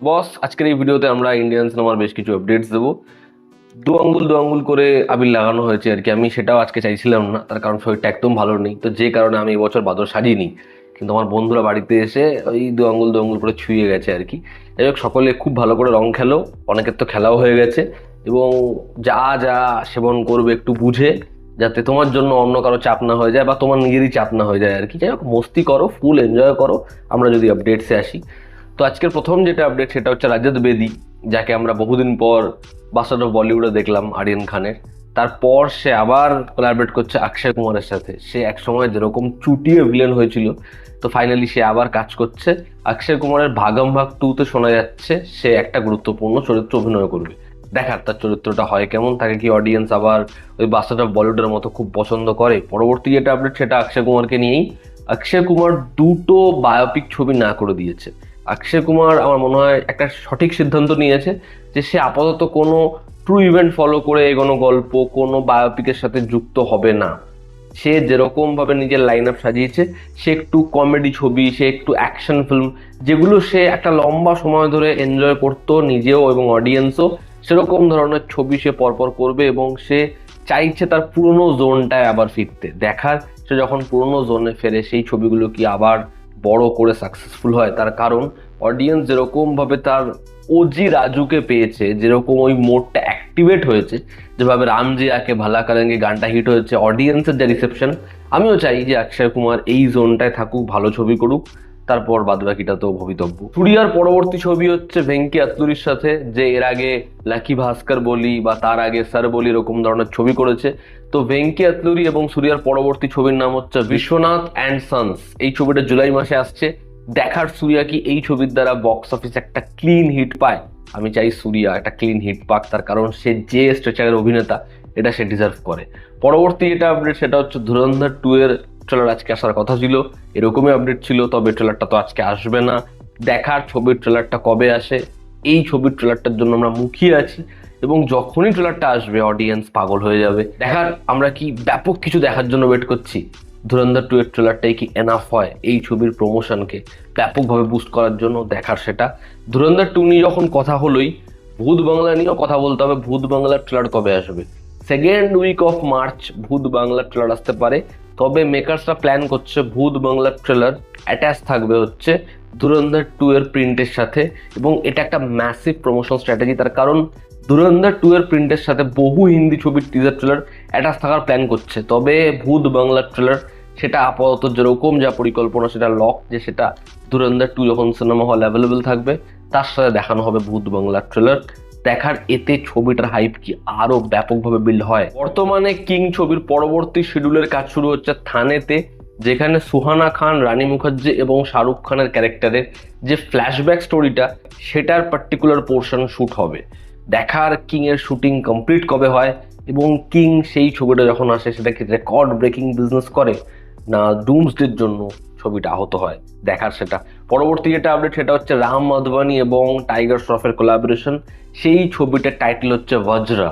বস, আজকের এই ভিডিওতে আমরা ইন্ডিয়ান সিনেমার বেশ কিছু আপডেটস দেবো। দু আঙ্গুল করে আবির লাগানো হয়েছে আর কি। আমি সেটাও আজকে চাইছিলাম না, তার কারণ শরীরটা একদম ভালো নেই, তো যে কারণে আমি এবছর বাদর সাজিনি। কিন্তু আমার বন্ধুরা বাড়িতে এসে ওই দু আঙ্গুল করে ছুঁয়ে গেছে আর কি। যাই হোক, সকলে খুব ভালো করে রং খেলো, অনেকের তো খেলাও হয়ে গেছে। এবং যা যা সেবন করবে একটু বুঝে, যাতে তোমার জন্য অন্য কারো চাপ না হয়ে যায় বা তোমার নিজেরই চাপ না হয়ে যায় আর কি। যাই হোক, মস্তি করো, ফুল এনজয় করো। আমরা যদি আপডেটসে আসি, তো আজকের প্রথম যেটা আপডেট সেটা হচ্ছে রাজত বেদি, যাকে আমরা বহুদিন পর বাস্টার্ড অফ বলিউডে দেখলাম আরিয়ান খানের। তারপর সে আবার কোলাবরেট করছে অক্ষয় কুমারের সাথে। সে একসময় যেরকম চুটিয়ে ভিলেন হয়েছিল, তো ফাইনালি সে আবার কাজ করছে। অক্ষয় কুমারের ভাগম ভাগ 2-তে শোনা যাচ্ছে সে একটা গুরুত্বপূর্ণ চরিত্র অভিনয় করবে। দেখার তার চরিত্রটা হয় কেমন, তাকে কি অডিয়েন্স আবার ওই বাস্টার্ড অফ বলিউডের মতো খুব পছন্দ করে। পরবর্তী যেটা আপডেট সেটা অক্ষয় কুমারকে নিয়েই। অক্ষয় কুমার দুটো বায়োপিক ছবি না করে দিয়েছে। অক্ষয় কুমার আমার মনে হয় একটা সঠিক সিদ্ধান্ত নিয়েছে যে সে আপাতত কোনো ট্রু ইভেন্ট ফলো করে এগোনো গল্প, কোনো বায়োপিকের সাথে যুক্ত হবে না। সে যেরকম ভাবে নিজের লাইন আপ সাজিয়েছে, সে একটু কমেডি ছবি, সে একটু অ্যাকশন ফিল্ম, যেগুলো সে একটা লম্বা সময় ধরে এনজয় করতো নিজেও এবং অডিয়েন্সও, সেরকম ধরনের ছবি সে পরপর করবে। এবং সে চাইছে তার পুরনো জোনটায় আবার ফিরতে। দেখার সে যখন পুরনো জোনে ফেরে সেই ছবিগুলো কি আবার বড় করে সাকসেসফুল হয়। তার কারণ অডিয়েন্স যেরকম ভাবে তার ওজি রাজুকে পেয়েছে, যেরকম ওই মোডটা অ্যাক্টিভেট হয়েছে, যেভাবে রামজি আকে ভালা করেঙ্গে গানটা হিট হয়েছে, অডিয়েন্সের যে রিসেপশন, আমিও চাই যে অক্ষয় কুমার এই জোনটায় থাকুক, ভালো ছবি করুক, তারপর বাদবাকিটা তো ভবিতব্য। সূর্যার পরবর্তী ছবি হচ্ছে ভেঙ্কি আত্তুরির সাথে, যে এর আগে লাকি ভাস্কর বলি বা তার আগে স্যার বলি এরকম ধরনের ছবি করেছে। তো ভেঙ্কি আত্তুরি এবং সূর্যার পরবর্তী ছবির নাম হচ্ছে বিশ্বনাথ অ্যান্ড সন্স। এই ছবিটা জুলাই মাসে আসছে। দেখার সূর্যা কি এই ছবির দ্বারা বক্স অফিসে একটা ক্লিন হিট পায়। আমি চাই সূর্যা একটা ক্লিন হিট পাক, তার কারণ সে যে স্ট্রেচারের অভিনেতা, এটা সে ডিজার্ভ করে। পরবর্তী যেটা আপডেট সেটা হচ্ছে ধুরন্ধর 2 এর ট্রেলার আজকে আসার কথা ছিল, এরকমই আপডেট ছিল, তবে ট্রেলারটা তো আজকে আসবে না। দেখার ছবির ট্রেলারটা কবে আসে, এই ছবির ট্রেলারটার জন্য আমরা মুখিয়ে আছি। এবং যখনই ট্রেলারটা আসবে অডিয়েন্স পাগল হয়ে যাবে। দেখার আমরা কি ব্যাপক কিছু দেখার জন্য ওয়েট করছি। ধুরন্ধর 2 এর ট্রেলারটাই কি এনাফ হয় এই ছবির প্রমোশনকে ব্যাপকভাবে বুস্ট করার জন্য? দেখার সেটা। ধুরন্ধর 2 নিয়ে যখন কথা হলোই, ভূত বাংলা নিয়েও কথা বলতে হবে। ভূত বাংলার ট্রেলার কবে আসবে? সেকেন্ড উইক অফ মার্চ ভূত বাংলার ট্রেলার আসতে পারে। তবে মেকার্সরা প্ল্যান করছে ভূত বাংলার ট্রেলার অ্যাটাচ থাকবে হচ্ছে ধুরন্ধর 2 এর প্রিন্টের সাথে। এবং এটা একটা ম্যাসিভ প্রমোশন স্ট্র্যাটেজি, তার কারণ ধুরন্ধর 2 এর প্রিন্টের সাথে বহু হিন্দি ছবির টিজার ট্রেলার অ্যাটাচ থাকার প্ল্যান করছে। তবে ভূত বাংলার ট্রেলার সেটা আপাতত যেরকম যা পরিকল্পনা সেটা লক, যে সেটা ধুরন্ধর 2 যখন সিনেমা হল অ্যাভেলেবেল থাকবে তার সাথে দেখানো হবে ভূত বাংলার ট্রেলার। দেখার এতে ছবিটার হাইপ কি আরো ব্যাপকভাবে বিল্ড হয়। বর্তমানে কিং ছবির পরবর্তী শিডিউলের কাজ শুরু হচ্ছে থানেতে, যেখানে সুহানা খান, রানী মুখার্জি এবং শাহরুখ খানের ক্যারেক্টারের যে ফ্ল্যাশব্যাক স্টোরিটা, সেটার পার্টিকুলার পোর্শন শ্যুট হবে। দেখার কিং এর শুটিং কমপ্লিট কবে হয় এবং কিং সেই ছবিটা যখন আসে সেটা কি রেকর্ড ব্রেকিং বিজনেস করে না ডুমসডের জন্য ছবিটা আহত হয়। দেখার সেটা। পরবর্তী যেটা আপডেট সেটা হচ্ছে রাম মাধবানি এবং টাইগার শ্রফের কোলাবোরেশন। সেই ছবিটার টাইটেল হচ্ছে বজ্রা।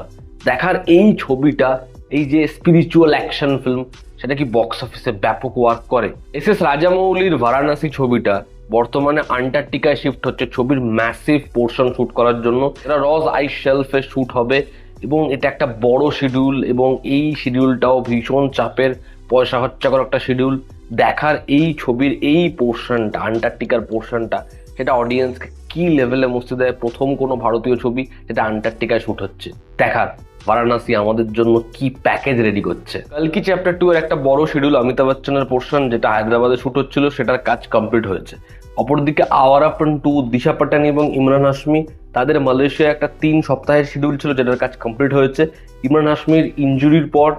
দেখার এই ছবিটা, এই যে স্পিরিচুয়াল অ্যাকশন ফিল্ম, সেটা কি বক্স অফিসে ব্যাপক ওয়ার্ক করে। এস রাজামৌলির বারাণসী ছবিটা বর্তমানে আন্টার্কটিকায় শিফট হচ্ছে ছবির ম্যাসিভ পোর্শন শুট করার জন্য। এটা রজ আইস শেলফে শুট হবে এবং এটা একটা বড় শিডিউল, এবং এই শিডিউলটাও ভীষণ চাপের, পয়সা খরচা করা একটা শিডিউল। দেখার এই ছবির এই পোর্শনটা, আন্টার্কটিকার পোর্শনটা, সেটা অডিয়েন্সকে কি লেভেলে মুছতে দেয়। প্রথম কোনো ভারতীয় ছবি যেটা আন্টার্কটিকায় শুট হচ্ছে। দেখার বারাণসী আমাদের জন্য কি প্যাকেজ রেডি করছে। কালকি চ্যাপ্টার 2 এর একটা বড় শিডিউল অমিতাভ বচ্চনের পোর্শন যেটা হায়দ্রাবাদে শুট হচ্ছিল, সেটার কাজ কমপ্লিট হয়েছে। অপরদিকে আওয়ারাপন 2, দিশা পাটানি এবং ইমরান হাশমি, তাদের মালয়েশিয়া একটা 3 সপ্তাহের শিডিউল ছিল যেটার কাজ কমপ্লিট হয়েছে। ইমরান হাশমির ইনজুরির পর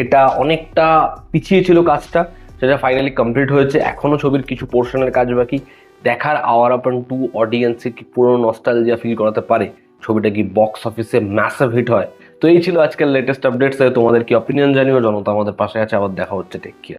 এটা অনেকটা পিছিয়ে ছিল কাজটা, সেটা ফাইনালি কমপ্লিট হয়েছে। এখনো ছবির কিছু পোর্শনের কাজ বাকি। দেখার আওয়ারাপন 2 অডিয়েন্সে কি পুরো নস্টালজিয়া ফিল করাতে পারে, ছবিটা কি বক্স অফিসে ম্যাসিভ হিট হয়। তো এই ছিল আজকের লেটেস্ট আপডেটস। তোমাদের কি অপিনিয়ন জানিও। জনতা আমাদের পাশে আছে। আবার দেখা হচ্ছে। Take care.